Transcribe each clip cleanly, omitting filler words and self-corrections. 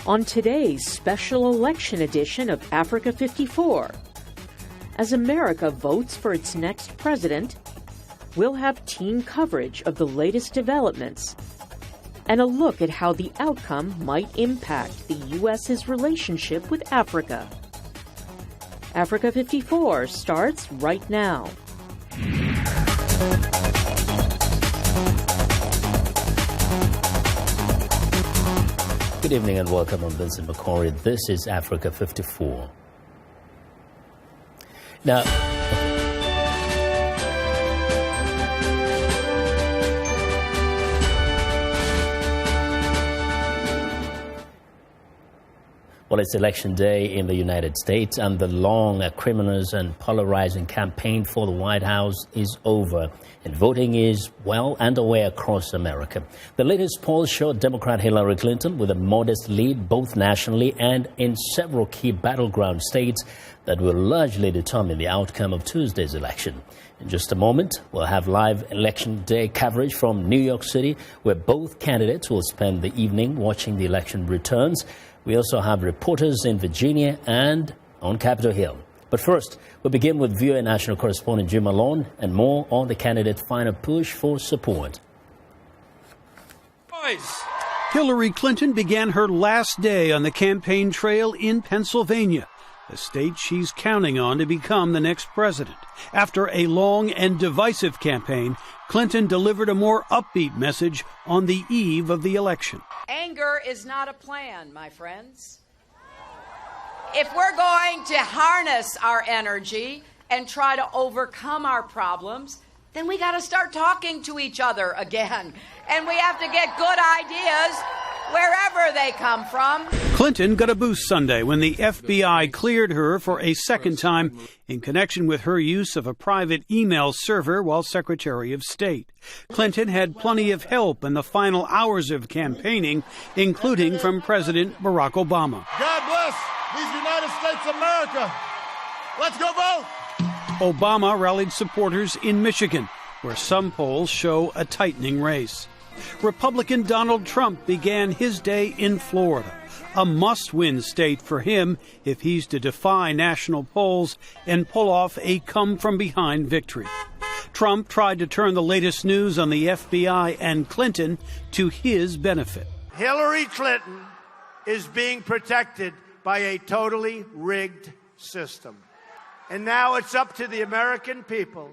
on today's special election edition of Africa 54. As America votes for its next president, we'll have team coverage of the latest developments and a look at how the outcome might impact the U.S.'s relationship with Africa. Africa 54 starts right now. Good evening and welcome. I'm Vincent Makori. This is Africa 54. Now, well, it's election day in the United States, and the long, criminous and polarizing campaign for the White House is over, and voting is well underway across America. The latest polls show Democrat Hillary Clinton with a modest lead both nationally and in several key battleground states that will largely determine the outcome of Tuesday's election. In just a moment, we'll have live election day coverage from New York City, where both candidates will spend the evening watching the election returns. We also have reporters in Virginia and on Capitol Hill. But first, we'll begin with VOA national correspondent Jim Malone and more on the candidate's final push for support. Hillary Clinton began her last day on the campaign trail in Pennsylvania, a state she's counting on to become the next president. After a long and divisive campaign, Clinton delivered a more upbeat message on the eve of the election. Anger is not a plan, my friends. If we're going to harness our energy and try to overcome our problems, then we got to start talking to each other again. And we have to get good ideas wherever they come from. Clinton got a boost Sunday when the FBI cleared her for a second time in connection with her use of a private email server while Secretary of State. Clinton had plenty of help in the final hours of campaigning, including from President Barack Obama. God bless these United States of America. Let's go vote. Obama rallied supporters in Michigan, where some polls show a tightening race. Republican Donald Trump began his day in Florida, a must-win state for him if he's to defy national polls and pull off a come-from-behind victory. Trump tried to turn the latest news on the FBI and Clinton to his benefit. Hillary Clinton is being protected by a totally rigged system. And now it's up to the American people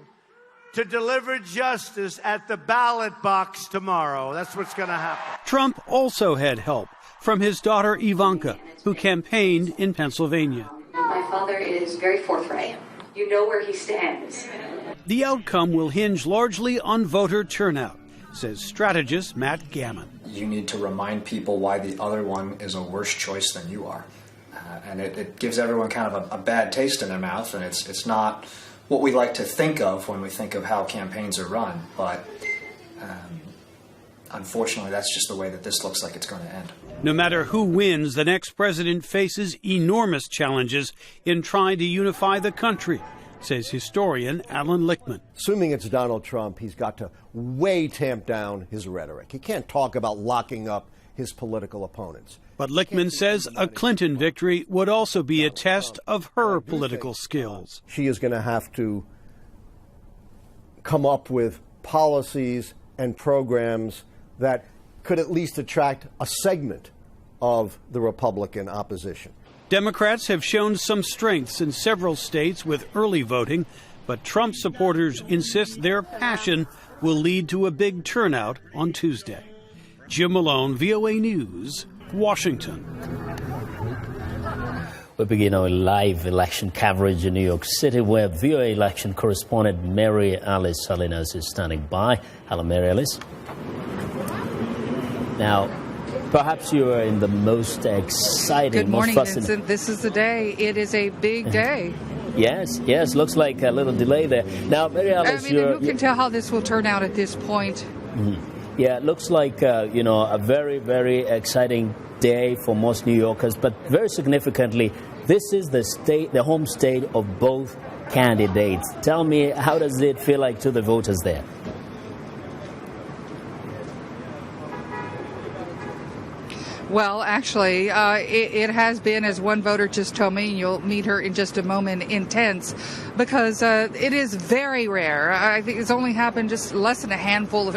to deliver justice at the ballot box tomorrow. That's what's going to happen. Trump also had help from his daughter Ivanka, who campaigned in Pennsylvania. My father is very forthright. You know where he stands. The outcome will hinge largely on voter turnout, says strategist Matt Gammon. You need to remind people why the other one is a worse choice than you are. And it gives everyone kind of a bad taste in their mouth, and it's not what we like to think of when we think of how campaigns are run. But unfortunately, that's just the way that this looks like it's going to end. No matter who wins, the next president faces enormous challenges in trying to unify the country, says historian Alan Lichtman. Assuming it's Donald Trump, he's got to way tamp down his rhetoric. He can't talk about locking up his political opponents. But Lichtman says a Clinton victory would also be a test of her political skills. She is going to have to come up with policies and programs that could at least attract a segment of the Republican opposition. Democrats have shown some strengths in several states with early voting, but Trump supporters insist their passion will lead to a big turnout on Tuesday. Jim Malone, VOA News, Washington. We begin our live election coverage in New York City, where VOA election correspondent Mary Alice Salinas is standing by. Hello, Mary Alice. Now, perhaps you are in the most exciting, Good morning, most Vincent. This is the day. It is a big day. Yes, looks like a little delay there. Now, Mary Alice, who can tell how this will turn out at this point? Mm-hmm. Yeah, it looks like, a very, very exciting day for most New Yorkers. But very significantly, this is the home state of both candidates. Tell me, how does it feel like to the voters there? Well, actually, it has been, as one voter just told me, and you'll meet her in just a moment, intense, because it is very rare. I think it's only happened just less than a handful of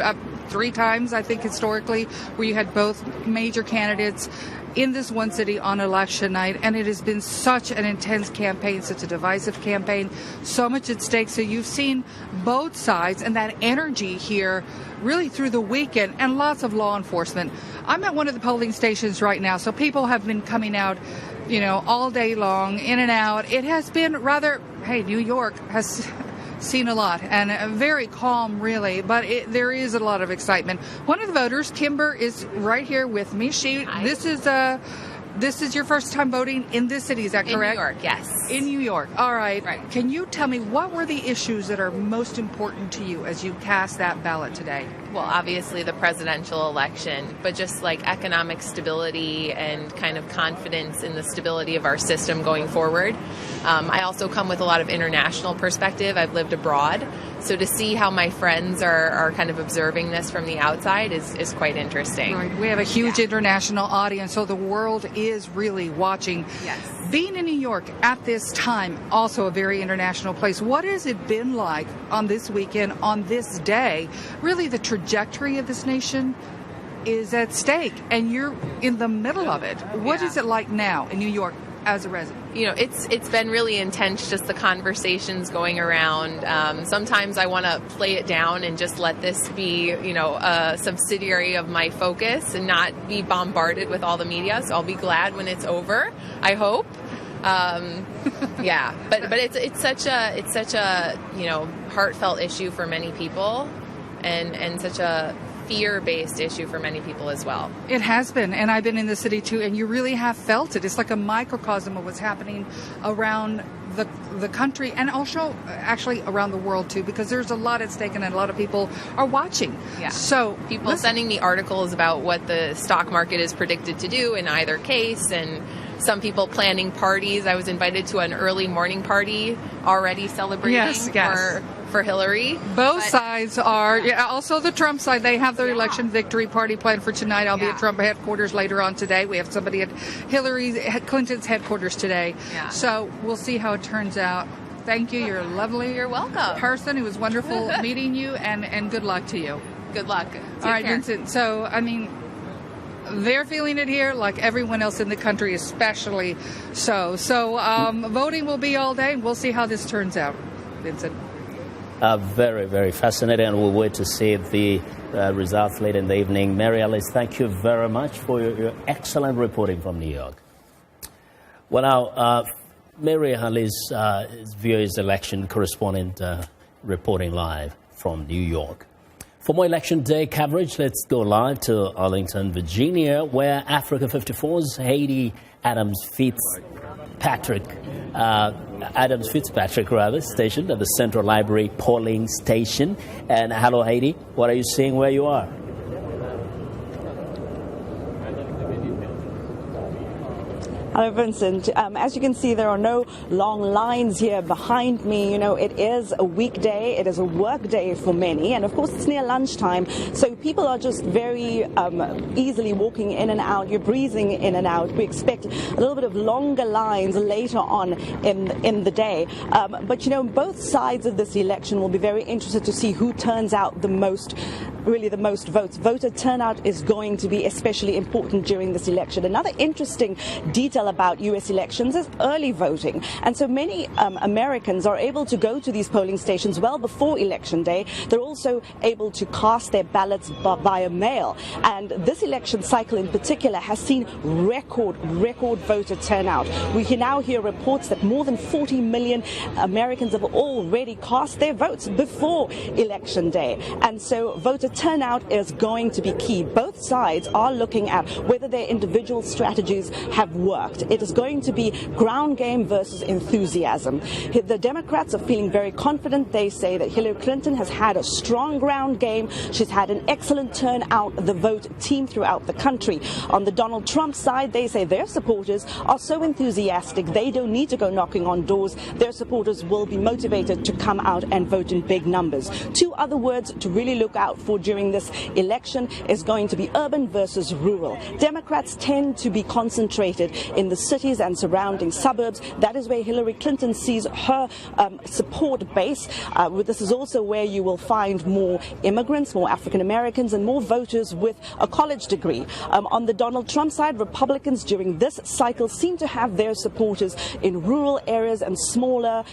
3 times, I think, historically, where you had both major candidates in this one city on election night, and it has been such an intense campaign, such a divisive campaign, so much at stake. So you've seen both sides and that energy here really through the weekend, and lots of law enforcement. I'm at one of the polling stations right now, so people have been coming out, you know, all day long, in and out. It has been rather, New York has seen a lot, and very calm, really, but there is a lot of excitement. One of the voters, Kimber, is right here with me. This is your first time voting in this city, is that correct? In New York, yes. In New York, all right. Right. Can you tell me, what were the issues that are most important to you as you cast that ballot today? Well, obviously the presidential election, but just like economic stability and kind of confidence in the stability of our system going forward. I also come with a lot of international perspective. I've lived abroad. So to see how my friends are kind of observing this from the outside is quite interesting. Right. We have a huge international audience, so the world is really watching. Yes. Being in New York at this time, also a very international place, what has it been like on this weekend, on this day? Really, the trajectory of this nation is at stake, and you're in the middle of it. What is it like now in New York as a resident? You know, it's been really intense, just the conversations going around. Sometimes I want to play it down and just let this be, you know, a subsidiary of my focus and not be bombarded with all the media. So I'll be glad when it's over, I hope. Yeah, but it's such a you know, heartfelt issue for many people, and such a fear-based issue for many people as well. It has been, and I've been in the city too, and you really have felt it. It's like a microcosm of what's happening around the country, and also actually around the world too, because there's a lot at stake and a lot of people are watching. Yeah. So people sending me articles about what the stock market is predicted to do in either case, and some people planning parties. I was invited to an early morning party already celebrating for Hillary. Both sides are, also the Trump side, they have their election victory party planned for tonight. I'll be at Trump headquarters later on today. We have somebody at Clinton's headquarters today. Yeah. So we'll see how it turns out. Thank you. You're a lovely person. It was wonderful meeting you, and good luck to you. Good luck. All right, Vincent. So, I mean, they're feeling it here like everyone else in the country, especially so. So voting will be all day. We'll see how this turns out, Vincent. Very, very fascinating, and we'll wait to see the results later in the evening. Mary Alice, thank you very much for your excellent reporting from New York. Well, now, Mary Alice is VOA's election correspondent reporting live from New York. For more Election Day coverage, let's go live to Arlington, Virginia, where Africa 54's Haiti Adams Fitzpatrick, stationed at the Central Library polling station. And hello, Haiti. What are you seeing where you are? Hello, Vincent. As you can see, there are no long lines here behind me. You know, it is a weekday. It is a work day for many. And of course, it's near lunchtime. So people are just very easily walking in and out. You're breezing in and out. We expect a little bit of longer lines later on in the day. But, you know, both sides of this election will be very interested to see who turns out the most votes. Voter turnout is going to be especially important during this election. Another interesting detail about U.S. elections is early voting. And so many Americans are able to go to these polling stations well before Election Day. They're also able to cast their ballots via mail. And this election cycle in particular has seen record voter turnout. We can now hear reports that more than 40 million Americans have already cast their votes before Election Day. And so voter turnout is going to be key. Both sides are looking at whether their individual strategies have worked. fact, it is going to be ground game versus enthusiasm. The Democrats are feeling very confident. They say that Hillary Clinton has had a strong ground game. She's had an excellent turnout of the vote team throughout the country. On the Donald Trump side, they say their supporters are so enthusiastic they don't need to go knocking on doors. Their supporters will be motivated to come out and vote in big numbers. Two other words to really look out for during this election is going to be urban versus rural. Democrats tend to be concentrated in the cities and surrounding suburbs. That is where Hillary Clinton sees her support base. This is also where you will find more immigrants, more African Americans, and more voters with a college degree. On the Donald Trump side, Republicans during this cycle seem to have their supporters in rural areas and smaller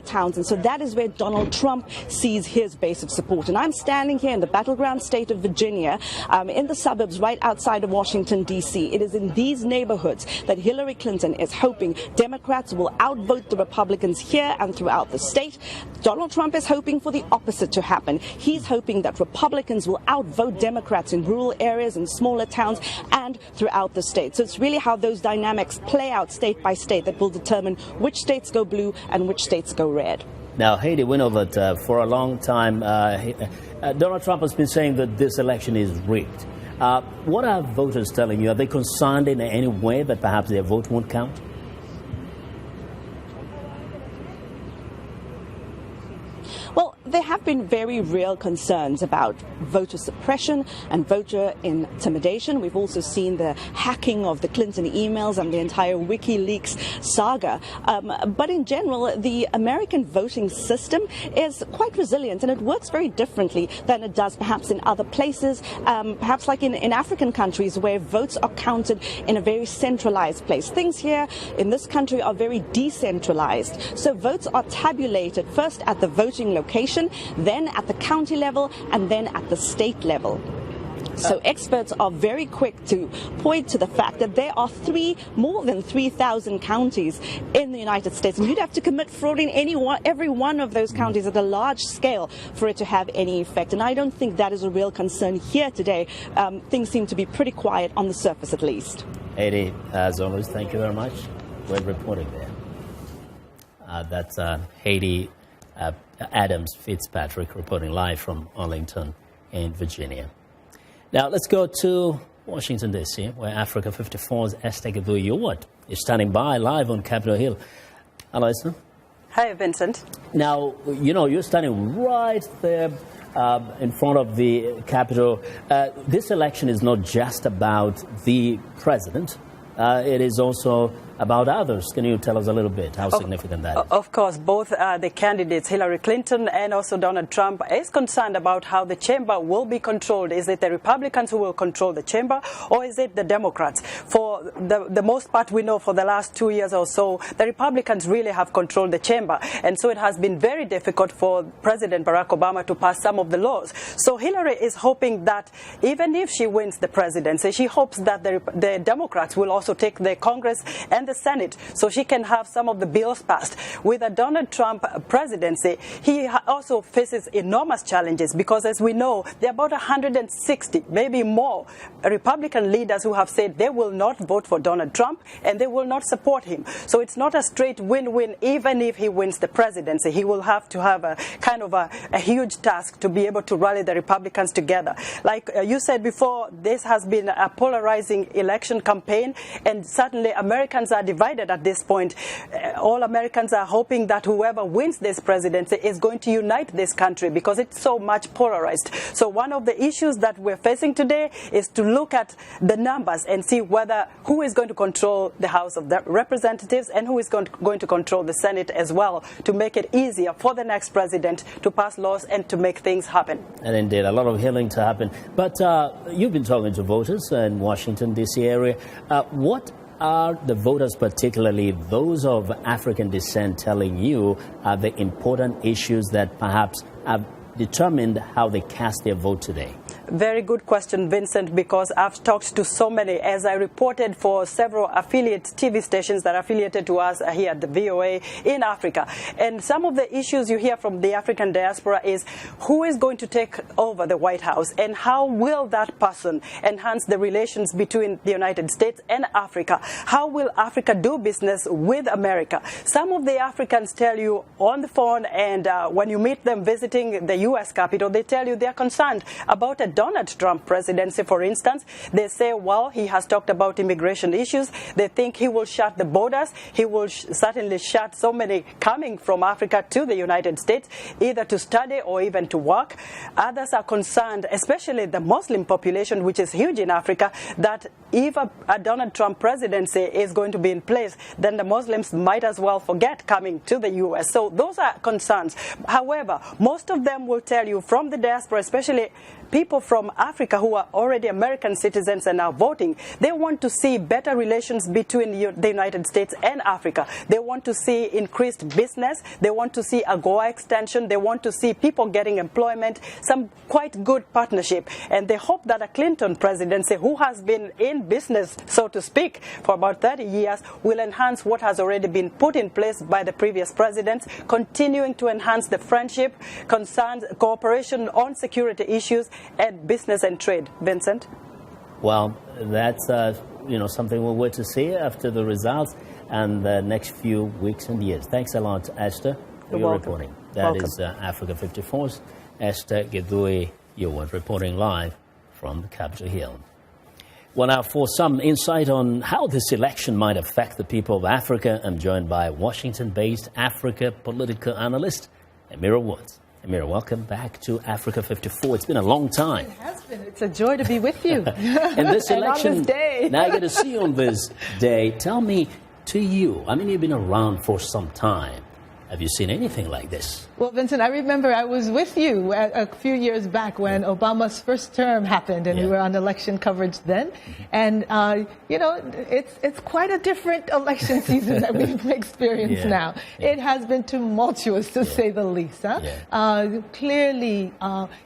towns, and so that is where Donald Trump sees his base of support. And I'm standing here in the battleground state of Virginia, in the suburbs right outside of Washington, D.C. It is in these neighborhoods that Hillary Clinton is hoping Democrats will outvote the Republicans here and throughout the state. Donald Trump is hoping for the opposite to happen. He's hoping that Republicans will outvote Democrats in rural areas and smaller towns and throughout the state. So it's really how those dynamics play out state by state that will determine which states go blue and which states go red. Now, Haiti, we know that for a long time, Donald Trump has been saying that this election is rigged. What are voters telling you? Are they concerned in any way that perhaps their vote won't count? Well, there have been very real concerns about voter suppression and voter intimidation. We've also seen the hacking of the Clinton emails and the entire WikiLeaks saga. But in general, the American voting system is quite resilient, and it works very differently than it does perhaps in other places, perhaps like in African countries where votes are counted in a very centralized place. Things here in this country are very decentralized. So votes are tabulated first at the voting location, then at the county level, and then at the state level. So experts are very quick to point to the fact that there are more than 3,000 counties in the United States, and you'd have to commit fraud in every one of those counties at a large scale for it to have any effect. And I don't think that is a real concern here today. Things seem to be pretty quiet on the surface, at least. Haiti, as always, thank you very much. Great reporting there. That's Haiti Adams Fitzpatrick reporting live from Arlington in Virginia. Now let's go to Washington, D.C., where Africa 54's Esther Githu is standing by live on Capitol Hill. Hello, Esther. Hi, Vincent. Now, you know, you're standing right there in front of the Capitol. This election is not just about the president. It is also about others. Can you tell us a little bit how significant that is? Of course, both the candidates, Hillary Clinton and also Donald Trump, is concerned about how the chamber will be controlled. Is it the Republicans who will control the chamber, or is it the Democrats? For the most part, we know for the last 2 years or so, the Republicans really have controlled the chamber. And so it has been very difficult for President Barack Obama to pass some of the laws. So Hillary is hoping that even if she wins the presidency, she hopes that the Democrats will also take the Congress and the Senate, so she can have some of the bills passed. With a Donald Trump presidency, he also faces enormous challenges because, as we know, there are about 160, maybe more, Republican leaders who have said they will not vote for Donald Trump and they will not support him. So it's not a straight win-win. Even if he wins the presidency, he will have to have a kind of a huge task to be able to rally the Republicans together. Like you said before, this has been a polarizing election campaign, and certainly Americans are divided at this point. All Americans are hoping that whoever wins this presidency is going to unite this country because it's so much polarized. So one of the issues that we're facing today is to look at the numbers and see who is going to control the House of Representatives and who is going to control the Senate as well, to make it easier for the next president to pass laws and to make things happen. And indeed, a lot of healing to happen. But you've been talking to voters in Washington, D.C. area. What are the voters, particularly those of African descent, telling you are the important issues that perhaps have determined how they cast their vote today? Very good question, Vincent, because I've talked to so many, as I reported for several affiliate TV stations that are affiliated to us here at the VOA in Africa. And some of the issues you hear from the African diaspora is who is going to take over the White House and how will that person enhance the relations between the United States and Africa? How will Africa do business with America? Some of the Africans tell you on the phone and when you meet them visiting the U.S. Capitol, they tell you they're concerned about a Donald Trump presidency, for instance. They say, well, he has talked about immigration issues. They think he will shut the borders. He will certainly shut so many coming from Africa to the United States, either to study or even to work. Others are concerned, especially the Muslim population, which is huge in Africa, that if a Donald Trump presidency is going to be in place, then the Muslims might as well forget coming to the U.S. So those are concerns. However, most of them will tell you from the diaspora, especially people from Africa who are already American citizens and are voting, they want to see better relations between the United States and Africa. They want to see increased business. They want to see AGOA extension. They want to see people getting employment, some quite good partnership. And they hope that a Clinton presidency, who has been in business, so to speak, for about 30 years, will enhance what has already been put in place by the previous presidents, continuing to enhance the friendship, concerns, cooperation on security issues, and business and trade. Vincent? Well, that's something we'll wait to see after the results and the next few weeks and years. Thanks a lot, Esther, for your reporting. That is Africa 54's Esther Gedui Yowat reporting live from the Capitol Hill. Well, now for some insight on how this election might affect the people of Africa, I'm joined by Washington-based Africa political analyst Amira Woods. Amira, welcome back to Africa 54. It's been a long time. It has been. It's a joy to be with you. And this election, and on this day. Now I get to see you on this day. Tell me, to you, I mean, you've been around for some time. Have you seen anything like this? Well, Vincent, I remember I was with you a few years back when Obama's first term happened, and we were on election coverage then. And, it's quite a different election season that we've experienced now. It has been tumultuous, to say the least. Clearly,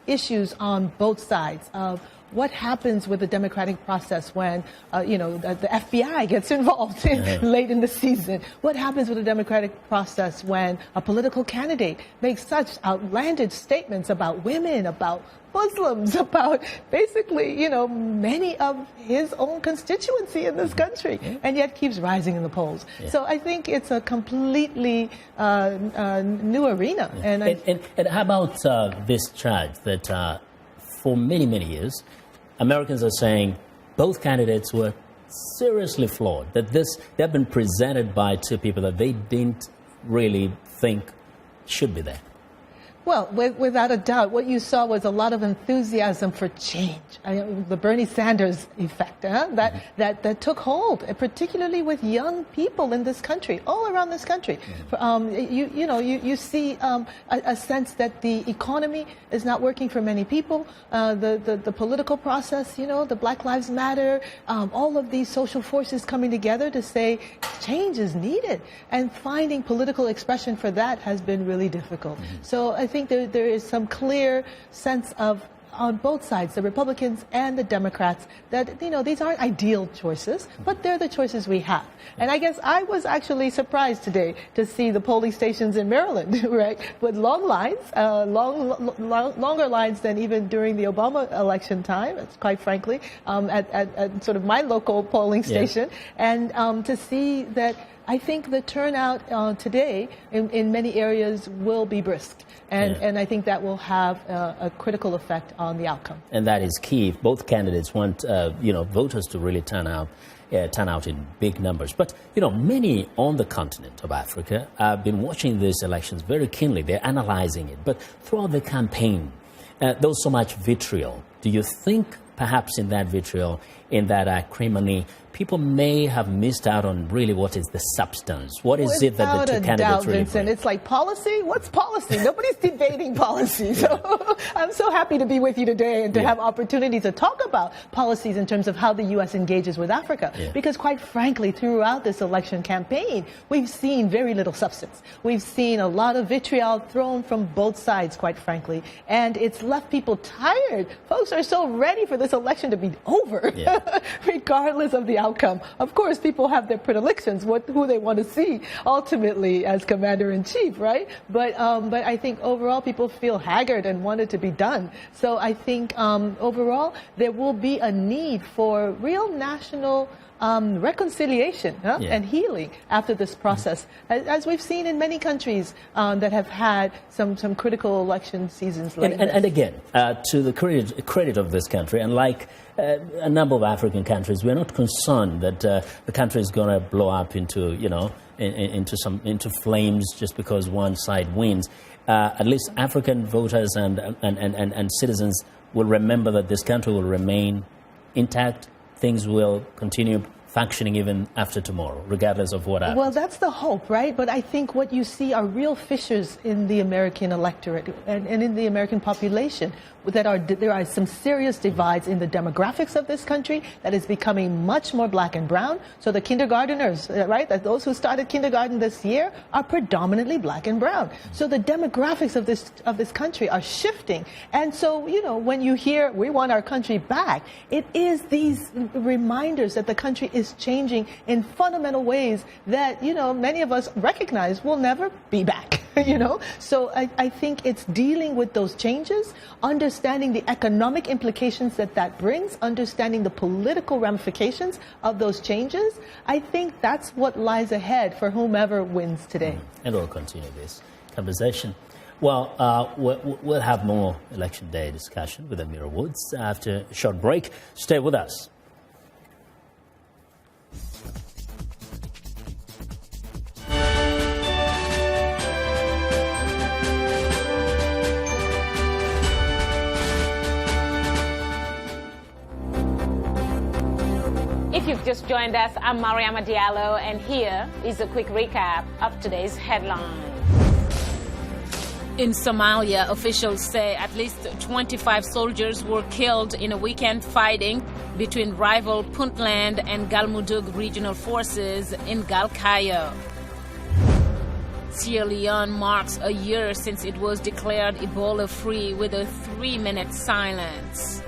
issues on both sides of what happens with the democratic process when, the FBI gets involved late in the season? What happens with the democratic process when a political candidate makes such outlandish statements about women, about Muslims, about basically, many of his own constituency in this country, and yet keeps rising in the polls. So I think it's a completely new arena. And how about this charge that for many, many years, Americans are saying both candidates were seriously flawed, that they've been presented by two people that they didn't really think should be there? Well, without a doubt, what you saw was a lot of enthusiasm for change. The Bernie Sanders effect that took hold, particularly with young people in this country, all around this country. You see a sense that the economy is not working for many people. The political process, the Black Lives Matter, all of these social forces coming together to say change is needed, and finding political expression for that has been really difficult. So I think there is some clear sense of, on both sides, the Republicans and the Democrats, that, these aren't ideal choices, but they're the choices we have. And I guess I was actually surprised today to see the polling stations in Maryland, right, with long lines, longer lines than even during the Obama election time, quite frankly, at sort of my local polling station. And to see that I think the turnout today in many areas will be brisk. And I think that will have a critical effect on the outcome. And that is key. If both candidates want, voters to really turn out in big numbers. But, many on the continent of Africa have been watching these elections very keenly. They're analyzing it. But throughout the campaign, there was so much vitriol. Do you think perhaps in that vitriol, in that acrimony, people may have missed out on really what is the substance. What is it that the two candidates really Vincent, bring? it's like policy? What's policy? Nobody's debating policy. So I'm so happy to be with you today and to have opportunity to talk about policies in terms of how the U.S. engages with Africa. Because quite frankly, throughout this election campaign, we've seen very little substance. We've seen a lot of vitriol thrown from both sides, quite frankly. And it's left people tired. Folks are so ready for this election to be over, regardless of the outcome. Of course, people have their predilections, who they want to see ultimately as commander-in-chief, right? But I think overall people feel haggard and want it to be done. So I think overall there will be a need for real national reconciliation and healing after this process, as we've seen in many countries that have had some critical election seasons like this. And again, to the credit of this country, and like a number of African countries, we're not concerned that the country is going to blow up into, into flames just because one side wins. At least African voters and citizens will remember that this country will remain intact. Things will continue functioning even after tomorrow, regardless of what happens. Well, that's the hope, right? But I think what you see are real fissures in the American electorate and in the American population. There are some serious divides in the demographics of this country that is becoming much more black and brown. So the kindergarteners, right, those who started kindergarten this year are predominantly black and brown. So the demographics of this country are shifting. And so, when you hear we want our country back, it is these reminders that the country is changing in fundamental ways that, many of us recognize will never be back. So I think it's dealing with those changes, understanding the economic implications that brings, understanding the political ramifications of those changes. I think that's what lies ahead for whomever wins today. And we'll continue this conversation. Well, we'll have more Election Day discussion with Amira Woods after a short break. Stay with us. If you've just joined us, I'm Mariama Diallo, and here is a quick recap of today's headlines. In Somalia, officials say at least 25 soldiers were killed in a weekend fighting between rival Puntland and Galmudug regional forces in Galkayo. Sierra Leone marks a year since it was declared Ebola-free with a 3-minute silence.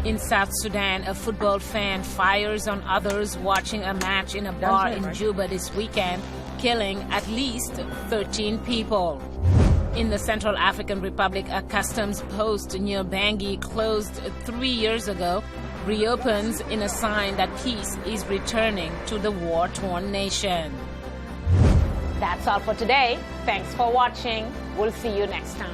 In South Sudan, a football fan fires on others watching a match in a bar in Juba this weekend, killing at least 13 people. In the Central African Republic, a customs post near Bangui closed 3 years ago reopens in a sign that peace is returning to the war-torn nation. That's all for today. Thanks for watching. We'll see you next time.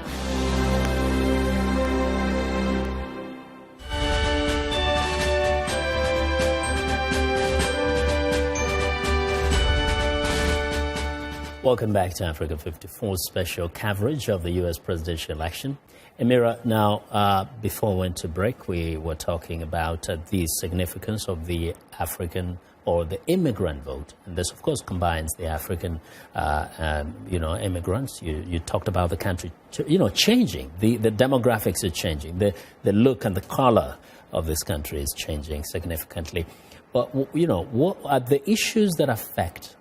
Welcome back to Africa 54 special coverage of the U.S. presidential election. Amira, now, before we went to break, we were talking about the significance of the African or the immigrant vote. And this, of course, combines the African, immigrants. You talked about the country, changing. The demographics are changing. The look and the color of this country is changing significantly. But, what are the issues that affect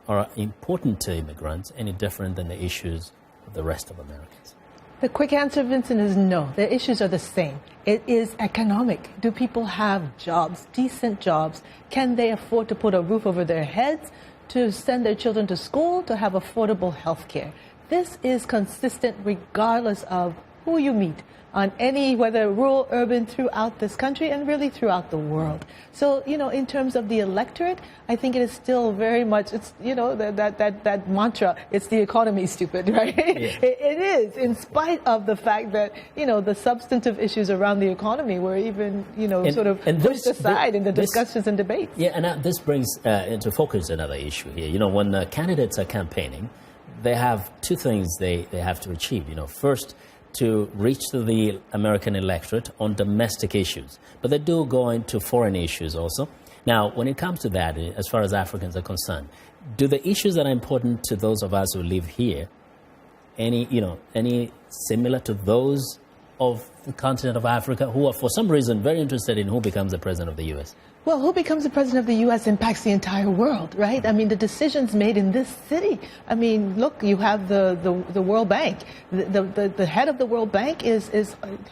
are important to immigrants any different than the issues of the rest of Americans? The quick answer, Vincent, is no. The issues are the same. It is economic. Do people have jobs, decent jobs? Can they afford to put a roof over their heads, to send their children to school, to have affordable health care? This is consistent regardless of who you meet on any, whether rural, urban, throughout this country and really throughout the world. So, in terms of the electorate, I think it is still very much, it's, that mantra, it's the economy, stupid, right? Yeah. It is, in spite of the fact that, the substantive issues around the economy were even, pushed aside in the discussions and debates. Yeah, and this brings into focus another issue here. When candidates are campaigning, they have two things they have to achieve. First, to reach the American electorate on domestic issues. But they do go into foreign issues also. Now, when it comes to that, as far as Africans are concerned, do the issues that are important to those of us who live here, any similar to those of the continent of Africa, who are for some reason very interested in who becomes the president of the U.S.? Well, who becomes the president of the U.S. impacts the entire world, right? I mean, the decisions made in this city. I mean, look, you have the World Bank. The head of the World Bank is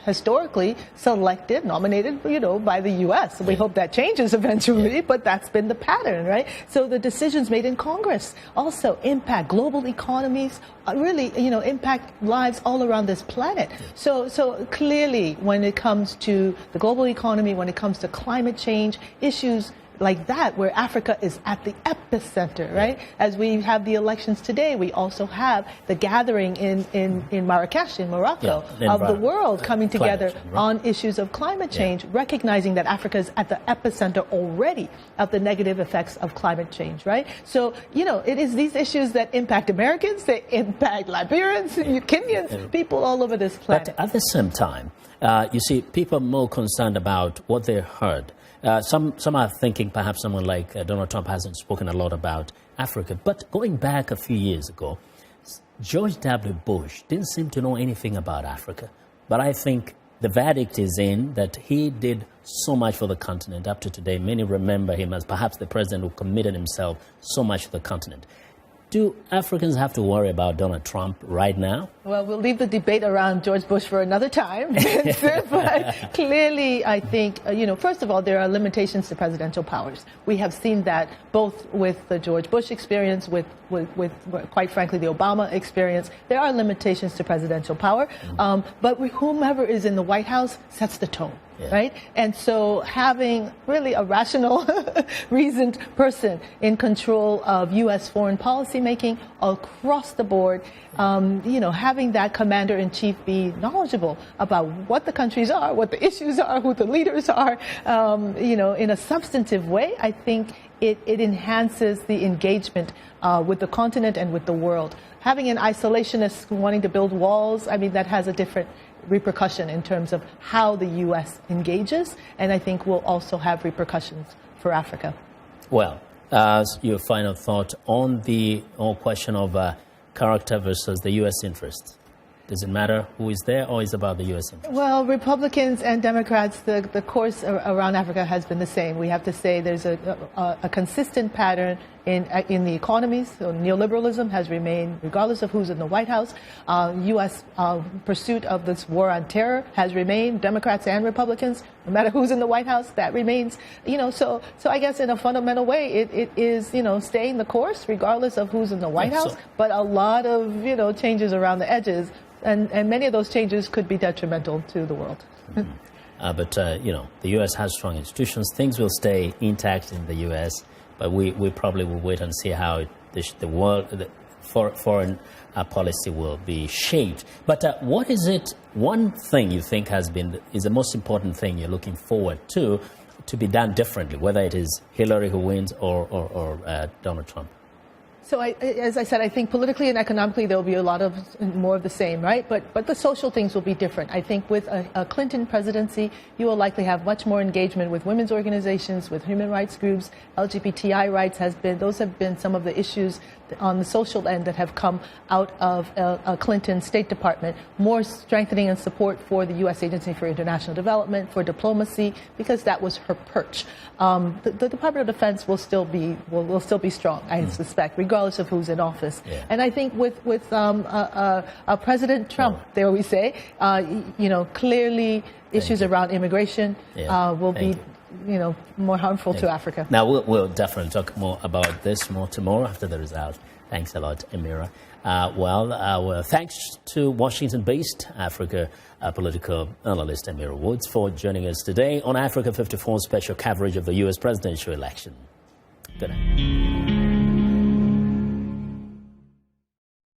historically selected, nominated, by the U.S. We hope that changes eventually, but that's been the pattern, right? So the decisions made in Congress also impact global economies, really, impact lives all around this planet. So clearly, when it comes to the global economy, when it comes to climate change, issues like that, where Africa is at the epicenter, right? As we have the elections today, we also have the gathering in Marrakesh, in Morocco, of the world coming together on issues of climate change, recognizing that Africa is at the epicenter already of the negative effects of climate change, right? So, it is these issues that impact Americans, they impact Liberians, Kenyans, people all over this planet. But at the same time, you see, people are more concerned about what they heard. Some are thinking perhaps someone like Donald Trump hasn't spoken a lot about Africa. But going back a few years ago, George W. Bush didn't seem to know anything about Africa. But I think the verdict is in that he did so much for the continent. Up to today, many remember him as perhaps the president who committed himself so much to the continent. Do Africans have to worry about Donald Trump right now? Well, we'll leave the debate around George Bush for another time. But clearly, I think, first of all, there are limitations to presidential powers. We have seen that both with the George Bush experience, with quite frankly, the Obama experience. There are limitations to presidential power. But whomever is in the White House sets the tone. Right? And so having really a rational, reasoned person in control of U.S. foreign policy making across the board, having that commander-in-chief be knowledgeable about what the countries are, what the issues are, who the leaders are, in a substantive way, I think it enhances the engagement with the continent and with the world. Having an isolationist wanting to build walls, I mean, that has a different repercussion in terms of how the U.S. engages, and I think will also have repercussions for Africa. Well, your final thought on the whole question of character versus the U.S. interest. Does it matter who is there, or is it about the U.S. interest? Well, Republicans and Democrats, the course around Africa has been the same. We have to say there's a consistent pattern in the economies. So neoliberalism has remained, regardless of who's in the White House. U.S. Pursuit of this war on terror has remained. Democrats and Republicans, no matter who's in the White House, that remains. So I guess in a fundamental way, it is staying the course, regardless of who's in the White House. But a lot of changes around the edges. And many of those changes could be detrimental to the world. But the U.S. has strong institutions. Things will stay intact in the U.S., but we probably will wait and see how the world, foreign policy will be shaped. But what is it, one thing you think is the most important thing you're looking forward to be done differently, whether it is Hillary who wins or Donald Trump? So as I said, I think politically and economically there will be a lot of more of the same, right? But the social things will be different. I think with a Clinton presidency, you will likely have much more engagement with women's organizations, with human rights groups. LGBTI rights those have been some of the issues on the social end that have come out of a Clinton State Department. More strengthening and support for the U.S. Agency for International Development, for diplomacy, because that was her perch. The Department of Defense will still be strong, I suspect, regardless of who's in office. Yeah. And I think with President Trump, there we say, clearly issues around immigration will be more harmful to Africa. Now, we'll definitely talk more about this more tomorrow after the result. Thanks a lot, Amira. Well, thanks to Washington-based Africa political analyst Amira Woods for joining us today on Africa 54 special coverage of the U.S. presidential election. Good night.